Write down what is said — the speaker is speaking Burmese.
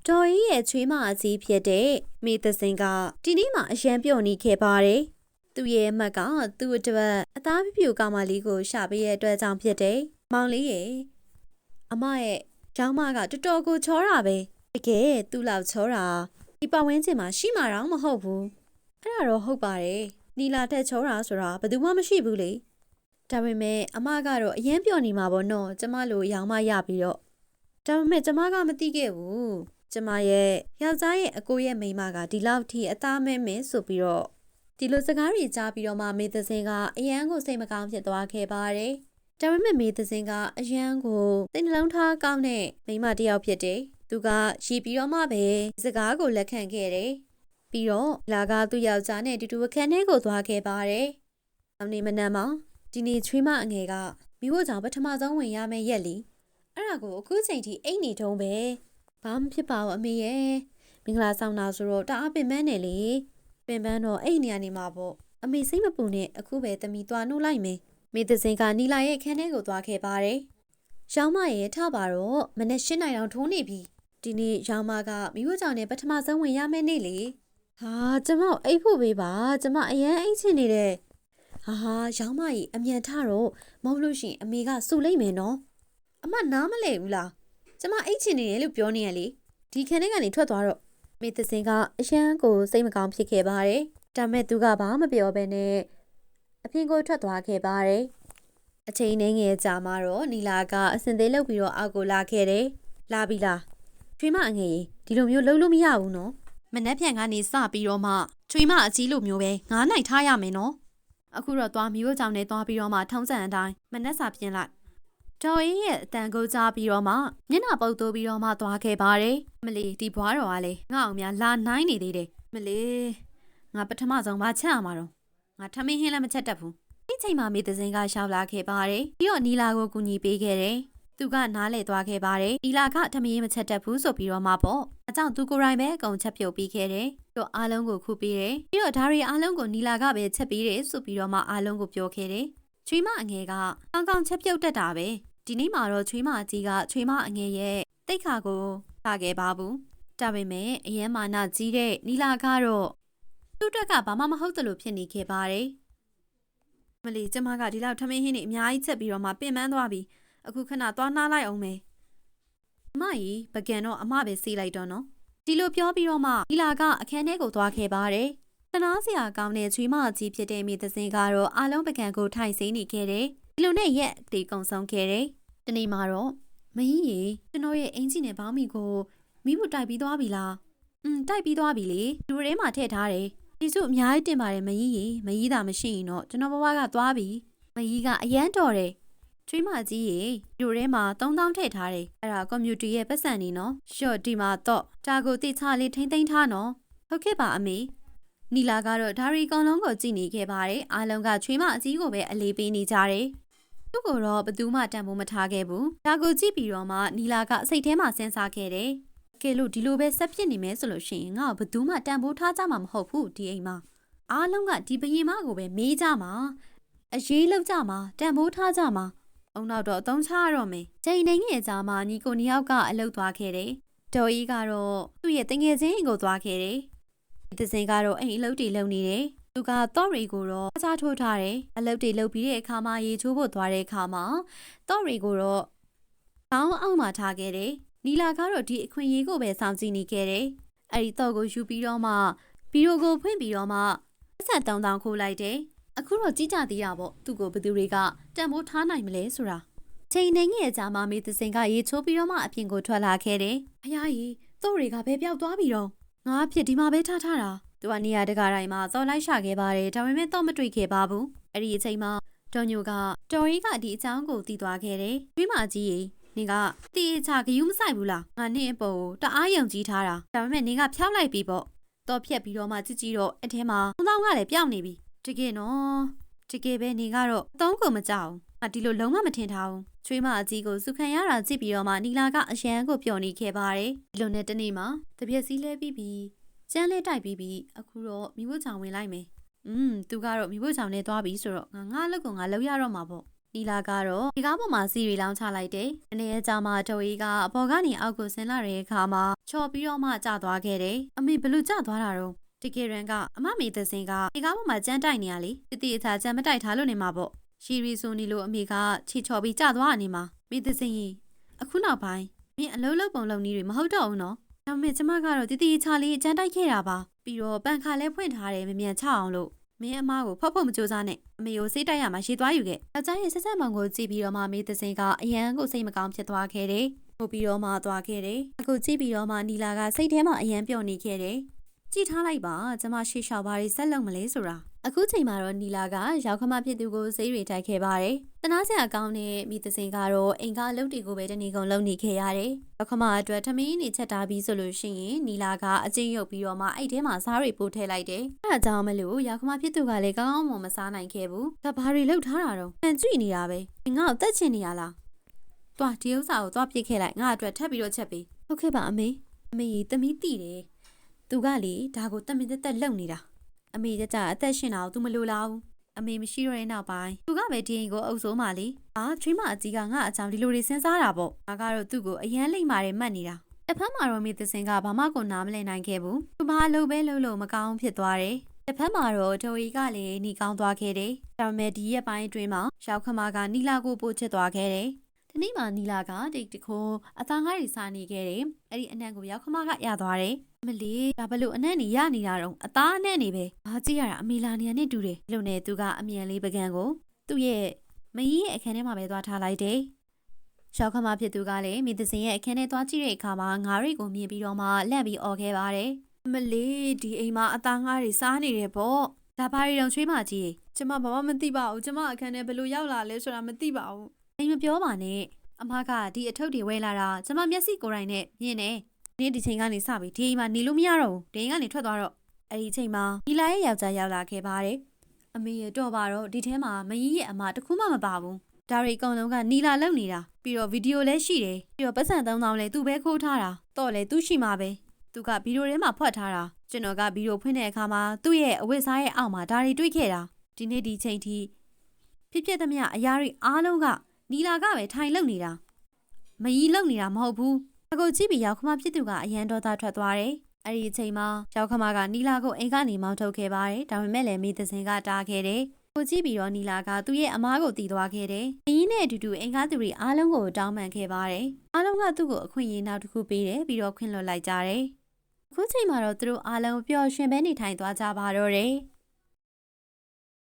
တော်ကြီးရဲ့ချွေးမအကြီးဖြစ်တဲ့မိသစင်ကဒီနေ့မှအရန်ပြုံနေခဲ့ပါတယ်။သူ့ရဲ့အမတ်ကသူ့အတွက်အသားပြပြကောင်မလေးကိုရှာပေးရဲ့အတွက်ကြောင့်ဖြစ်တယ်။မောင်လေးရဲ့အမရဲ့ကျောင်းမကတော်တော်ကိုချောတာပဲ။တကယ်သူ့လောက်ချောတာဒီပတ်ဝန်းကျင်မှာရှိမှတော့မဟုတ်ဘူး။အဲ့ဒါတော့ဟုတ်ပါတယ်။နီလာတက်ချောတာဆိုတာဘယ်သူမှမရှိဘူးလေ။ဒါပေမဲ့အမကတော့အရန်ပြောနေမှာပေါ့နော်။ကျမလိုရောင်မရပြီးတော့ဒါပေမဲ့ကျမကမသိခဲ့ဘူး။ကျမရဲ့ယောက်ျားရဲ့အကိုရဲ့မိန်းမကဒီလောက်ထိအသားမဲမဲဆိုပြီးတော့ဒီလိုစကားတွေကြားပြီးတော့မှမေသစင်ကအရန်ကိုစိတ်မကောင်းဖြစ်သွားခဲ့ပါတယ်။ဒါပေမဲ့မေသစင်ကအရန်ကိုစိတ်နှလုံးထားကောင်းတဲ့မိန်းမတစ်ယောက်ဖြစ်တယ်။သူကရည်ပြီးတော့မှပဲစကားကိုလက်ခံခဲ့တယ်။ပြီးတော့လာကသူ့ယောက်ျားနဲ့တူတူအခန်းထဲကိုသွားခဲ့ပါတယ်။နောက်နေ့မနက်မှာဒီနေ့ချွေးမအငယ်ကမိဖို့ကြောင့်ပထမဆုံးဝင်ရမယ့်ရက်လီအဲ့ဒါကိုအခုချိန်ထိအိတ်နေတုံးပဲဘာမှဖြစ်ပါဘူးအမေရဲ့မင်္ဂလာဆောင်တာဆိုတော့တအားပင်ပန်းနေလေပင်ပန်းတော့အိတ်နေရနေမှာပေါ့အမေစိတ်မပူနဲ့အခုပဲတမီသွားနှုတ်လိုက်မယ်မိသစင်ကနီလာရဲ့ခန်းထဲကိုသွားခဲ့ပါတယ်ရောင်းမရဲ့ထပါတော့မနေ့၈နိုင်အောင်ထိုးနေပြီဒီနေ့ရောင်းမကမိဖို့ကြောင့်နဲ့ပထမဆုံးဝင်ရမယ့်နေ့လေဟာကျမအိတ်ဖို့ပေးပါကျမအရန်အိတ်ချင်နေတဲ့ဟာရောင်းမကြီးအမြန်ထတော့မဟုတ်လို့ရှိရင်အမေကစူလိုက်မယ်နော်အမနားမလဲဘူးလားကျမအိတ်ချင်နေတယ်လို့ပြောနေရလေဒီခန်းထဲကနေထွက်သွားတော့မေသစင်ကအရန်ကိုစိတ်မကောင်းဖြစ်ခဲ့ပါတယ်ဒါမဲ့သူကဘာမှမပြောဘဲနဲ့အပြင်ကိုထွက်သွားခဲ့ပါတယ်အချိန်နှင်းငယ်ကြာမှတော့နီလာကအစင်သေးလုပ်ပြီးတော့အောက်ကိုလာခဲ့တယ်လာပြီလားချွေးမအငယ်ဒီလိုမျိုးလှုပ်လို့မရဘူးနော်မနှက်ဖြန်ကနေစပြီးတော့မှချွေးမအကြီးလိုမျိုးပဲ9နိုင်ထားရမယ်နော်အခုတော့သွားမျိုးကြောင်နဲ့သွားပြီးတော့မှထုံးစံအတိုင်းမနှက်စာပြင်လိုက်တော်ရင်ရဲ့အတန်ကိုကြားပြီးတော့မှမျက်နှာပုတ်တိုးပြီးတော့မှသွားခဲ့ပါတယ်မလီဒီဘွားတော်ကလေငါ့အောင်များလာနိုင်နေသေးတယ်မလီငါပထမဆုံးမချက်ရမှာတော့ငါထမင်းဟင်းလည်းမချက်တတ်ဘူးဒီချိန်မှာမေသစင်ကရှောက်လာခဲ့ပါတယ်ပြီးတော့နီလာကိုကူညီပေးခဲ့တယ်သူကနားလေသွားခဲ့ပါတယ်နီလာကထမင်းမချက်တတ်ဘူးဆိုပြီးတော့မှပေါ့အကြောင်းသူကိုယ်တိုင်ပဲအကုန်ချက်ပြုတ်ပြီးခဲ့တယ်ပြီးတော့အားလုံးကိုခုပေးတယ်ပြီးတော့ဒါရီအားလုံးကိုနီလာကပဲချက်ပေးတယ်ဆိုပြီးတော့မှအားလုံးကိုပြောခဲ့တယ်ချွေးမအငယ်ကကောင်းကောင်းချက်ပြုတ်တတ်တာပဲဒီနေ့မှာတော့ချွေးမအကြီးကချွေးမအငယ်ရဲ့တိတ်ခါကိုထားခဲ့ပါဘူးဒါပေမဲ့အယမ်းမာနကြီးတဲ့နီလာကတော့သူ့တက်ကဘာမှမဟုတ်သလိုဖြစ်နေခဲ့ပါတယ်မလီကျမကဒီလောက်ထမင်းဟင်းတွေအများကြီးချက်ပြီးတော့မှပင်ပန်းသွားပြီအခုခဏသွားနှားလိုက်အောင်မယ်အမကြီးပကံတော့အမပဲစီးလိုက်တော့နော်ဒီလိုပြောပြီးတော့မှနီလာကအခန်းထဲကိုသွားခဲ့ပါတယ်တနာစရာကောင်းတဲ့ချွေးမအကြီးဖြစ်တဲ့မိသစင်ကတော့အားလုံးပကံကိုထိုင်စိမ့်နေခဲ့တယ်ဒီလိုနဲ့ရက်တီကုံဆုံးခဲ့တယ်တနေ့မှာတော့မကြီးရေကျွန်တော်ရဲ့အင်ဂျင်နဲ့ဘောင်းမီကိုမိဖို့တိုက်ပြီးသွားပြီလားတိုက်ပြီးသွားပြီလေလူထဲမှာထည့်ထားတယ်ဒီစုအများကြီးတင်ပါတယ်မကြီးရေမကြီးသာမရှိရင်တော့ကျွန်တော်ဘဝကသွားပြီမကြီးကအရန်တော်တယ်ချွေးမကြီးရေလူထဲမှာ3000ထည့်ထားတယ်အဲ့ဒါကွန်ပျူတာရဲ့ပတ်စံနေနော်ရှော့ဒီမှာတော့တာကိုတိချလေးထိမ့်သိမ်းထားနော်ဟုတ်ကဲ့ပါအမေနီလာကတော့ဒါရီကောင်လုံးကိုကြည့်နေခဲ့ပါတယ်အားလုံးကချွေးမအကြီးကိုပဲအလေးပေးနေကြတယ်သူ့ကိုတော့ဘသူမှတန်ဖိုးမထားခဲ့ဘူးဒါကိုကြည့်ပြီးတော့မှနီလာကစိတ်ထဲမှာစဉ်းစားခဲ့တယ်ကဲလို့ဒီလိုပဲဆက်ဖြစ်နေမယ်ဆိုလို့ရှိရင်ငါ့ကိုဘသူမှတန်ဖိုးထားကြမှာမဟုတ်ဘူးဒီအိမ်မှာအားလုံးကဒီဘရင်မကိုပဲမေးကြမှာအရေးလောက်ကြမှာတန်ဖိုးထားကြမှာအုံနောက်တော့အသုံးချရတော့မယ်ချိန်နေငယ်ကြမှာညီကိုနှစ်ယောက်ကအလုပ်သွားခဲ့တယ်ဒေါ်ကြီးကတော့သူ့ရဲ့တငယ်ချင်းအိမ်ကိုသွားခဲ့တယ်ဒီစင်ကတော့အိမ်အလုပ်တွေလုပ်နေတယ်သူကတော့ရီကိုတော့အစားထိုးထားတယ်အလုပ်တွေလုပ်ပြီးတဲ့အခါမှာရေချိုးဖို့သွားတဲ့အခါမှာတော့ရီကိုတော့တောင်းအောင်မှထားခဲ့တယ်နီလာကတော့ဒီအခွင့်အရေးကိုပဲစောင့်ကြည့်နေခဲ့တယ်အဲ့ဒီတော့ကိုယူပြီးတော့မှဗီဒီယိုကိုဖွင့်ပြီးတော့မှပတ်စံ3000ခိုးလိုက်တယ်အခုတော့ကြည့်ကြသေးတာပေါ့သူ့ကိုဘသူတွေကတန်ဖိုးထားနိုင်မလဲဆိုတာချိန်နေငယ်ကြာမှမေသစင်ကရေချိုးပြီးတော့မှအပြင်ကိုထွက်လာခဲ့တယ်အယားကြီးတော့ရီကဘယ်ပြောက်သွားပြီတော့ငါအဖြစ်ဒီမှာပဲထားတာသူကနေရာတကာတိုင်းမှာစော်လိုက်ရှာခဲ့ပါတယ်ဒါပေမဲ့တော့မတွေ့ခဲ့ပါဘူးအဲ့ဒီအချိန်မှာဒေါ်ညိုကတော်ရီကဒီအကြောင်းကိုသိသွားခဲ့တယ်ကျွေးမကြီးရေနင်ကတီးချဂယူးမဆိုင်ဘူးလားငါနင့်အပေါ်ကိုတအားယုံကြည်ထားတာဒါပေမဲ့နင်ကဖျောက်လိုက်ပြီပေါ့တော့ဖြက်ပြီးတော့မှကြည့်တော့အထဲမှာ3000ကလည်းပြောင်းနေပြီတကယ်နော်တကယ်ပဲနင်ကတော့အသုံးကိုမကြောက်ဘူးဒီလိုလုံးဝမထင်ထားဘူးချွေးမအကြီးကိုစုခံရတာကြည့်ပြီးတော့မှနီလာကအရန်ကိုပျော်နေခဲ့ပါတယ်ဒီလိုနဲ့တနေ့မှာတပြက်စီးလဲပြီးကျန်းလဲတိုက်ပြီးအခုတော့မိဖို့ချောင်ဝင်လိုက်မယ်သူကတော့မိဖို့ချောင်နဲ့သွားပြီဆိုတော့ငါအလုပ်ကိုငါလုပ်ရတော့မှာပေါ့ နီလာကတော့ဒီကားပေါ်မှာစီရီလောင်းချလိုက်တယ်။အနေရဲ့ကြောင့်မှတော်ကြီးကအပေါ်ကနေအောက်ကိုဆင်းလာတဲ့အခါမှာချော်ပြီးတော့မှကျသွားခဲ့တယ်။အမေဘလို့ကျသွားတာတော့တကယ်ရန်ကအမမေသစင်ကဒီကားပေါ်မှာကြမ်းတိုက်နေရလေတတိအချာကြမ်းမတိုက်ထားလို့နေမှာပေါ့ရှီရီဆိုနီလိုအမေကချီချော်ပြီးကျသွားနေမှာမေသစင်ကြီးအခုနောက်ပိုင်းမင်းအလုံးလုံးပုံလုံးကြီးတွေမဟုတ်တော့ဘူးနော်ဒါပေမဲ့ကျမကတော့တတိအချာလေးကြမ်းတိုက်ခဲ့တာပါပြီးတော့ပန်ခါလဲဖွင့်ထားတယ်မမြန်ချအောင်လို့မင်းအမကိုဖောက်ဖို့မကြိုးစားနဲ့အမေကိုစိတ်တိုက်ရမှာရှည်သွားယူခဲ့ယောက်ျားရဲ့ဆက်ဆက်မောင်ကိုကြည့်ပြီးတော့မှမေသစင်ကအရန်ကိုစိတ်မကောင်းဖြစ်သွားခဲ့တယ်ပို့ပြီးတော့မှသွားခဲ့တယ်အခုကြည့်ပြီးတော့မှနီလာကစိတ်ထဲမှာအရန်ပျော်နေခဲ့တယ်ကြည့်ထားလိုက်ပါကျမရှေ့လျှောက်ပါရီဆက်လုပ်မလဲဆိုတာအခုချိန်မှာတော့နီလာကရောက်ခမဖြစ်သူကိုစိတ်တွေတိုက်ခဲ့ပါတယ်တနာစရာကောင်းတဲ့မိသစင်ကတော့အိမ်ကအလုပ်တွေကိုပဲတနေ့ကုန်လုပ်နေခဲ့ရတယ်ရောက်ခမအတွက်ထမင်းနေချက်ထားပြီးဆိုလို့ရှိရင်နီလာကအကျဉ်းရုပ်ပြီးတော့မှအဲ့ထဲမှာစားတွေပို့ထည့်လိုက်တယ်အဲဒါကြောင့်မလို့ရောက်ခမဖြစ်သူကလည်းကောင်းကောင်းမစားနိုင်ခဲ့ဘူးဒါဘာတွေလုပ်ထားတာတော့အန်ကြည့်နေတာပဲငါ့ကိုတက်ချင်နေရလားသွားဒီဥစ္စာကိုသွားပြစ်ခဲ့လိုက်ငါအတွက်ထပ်ပြီးတော့ချက်ပေးဟုတ်ကဲ့ပါအမေကြီးသမီးတည်တယ်သူကလေဒါကိုတမင်တက်လုံနေတာအမေကြအသက်ရှင်တာကို तू မလိုလားဘူးအမေမရှိတော့တဲ့နောက်ပိုင်းသူကပဲဒီအိမ်ကိုအုပ်စိုးမှလေထရီးမအကြီးကငါအကြောင်းဒီလိုတွေစဉ်းစားတာပေါ့ငါကတော့သူ့ကိုအရန်လိမ့်မာတယ်မှတ်နေတာတစ်ဖက်မှာတော့မေသစင်ကဘာမှကိုနားမလည်နိုင်ခဲ့ဘူးသူဘာလို့ပဲလို့မကောင်းဖြစ်သွားတယ်တစ်ဖက်မှာတော့တိုရီကလည်းหนีကောင်းသွားခဲ့တယ်ဒါပေမဲ့ဒီရက်ပိုင်းအတွင်းမှာရောက်ခမကနီလာကိုပို့ချစ်သွားခဲ့တယ်ဒီနေ့မှာနီလာကတိတ်တခိုးအသားငါးတွေစားနေခဲ့တယ်အဲ့ဒီအနံ့ကိုရောက်ခမကရသွားတယ်မလီဒါဘလို့အနံ့နေရနေတာတော့အသားအနံ့နေပဲဘာကြည့်ရတာအမေလာနေရနဲ့တူတယ်ဒီလိုနဲ့သူကအမြန်လေးပကံကိုသူ့ရဲ့မကြီးရဲ့အခန်းထဲမှာပဲသွားထားလိုက်တယ်ရောက်ခမဖြစ်သူကလည်းမိသစင်ရဲ့အခန်းထဲသွားကြည့်တဲ့အခါမှာငါးတွေကိုမြင်ပြီးတော့မှလန့်ပြီးអော်ခဲ့ပါတယ်မလီဒီအိမ်မှာအသားငါးတွေစားနေတယ်ပေါ့ဒါဘာတွေတော့ချွေးမကြီးကျမဘာမှမသိပါဘူးကျမအခန်းထဲဘလို့ရောက်လာလဲဆိုတာမသိပါဘူးအိမ်မပြောပါနဲ့အမကဒီအထုပ်တွေဝဲလာတာကျမမျက်စိကိုယ်တိုင်နဲ့မြင်နေနေ့ဒီချိန်ကနေစပြီးဒီအိမ်မှာနေလို့မရတော့ဘူးဒီအိမ်ကနေထွက်သွားတော့အဲ့ဒီချိန်မှာဒီလာရဲ့ယောက်ျားရောက်လာခဲ့ပါတယ်အမေရတော့ပါတော့ဒီထဲမှာမကြီးရဲ့အမတခုမှမပါဘူးဒါတွေအကုန်လုံးကနီလာလုံနေတာပြီးတော့ဗီဒီယိုလည်းရှိတယ်ပြီးတော့ပတ်စံ3000လည်းသူပဲခိုးထားတာတော့လေသူရှိမှာပဲသူကဗီဒီယိုထဲမှာဖွက်ထားတာကျွန်တော်ကဗီဒီယိုဖွင့်တဲ့အခါမှာသူ့ရဲ့အဝတ်စားရဲ့အောက်မှာဒါတွေတွေ့ခဲ့တာဒီနေ့ဒီချိန်ထိဖြစ်သမျှအရာတွေအားလုံးကနီလာကပဲထိုင်လုံနေတာမကြီးလုံနေတာမဟုတ်ဘူးအခုကြည့်ပြီးရောက်ခမဖြစ်သူကအရန်ဒေါသထွက်သွားတယ်အဲ့ဒီအချိန်မှာရောက်ခမကနီလာကိုအိမ်ကနေမောင်းထုတ်ခဲ့ပါတယ်ဒါပေမဲ့လည်းမိသစင်ကတားခဲ့တယ်ကိုကြည့်ပြီးတော့နီလာကသူ့ရဲ့အမားကိုတီးသွားခဲ့တယ်အင်းနဲ့အတူတူအိမ်ကားသူတွေအားလုံးကိုတောင်းပန်ခဲ့ပါတယ်အားလုံးကသူ့ကိုအခွင့်အရေးနောက်တစ်ခုပေးတယ်ပြီးတော့ခွင့်လွှတ်လိုက်ကြတယ်အခုချိန်မှာတော့သူတို့အားလုံးပျော်ရွှင်ပဲနေထိုင်သွားကြပါတော့တယ်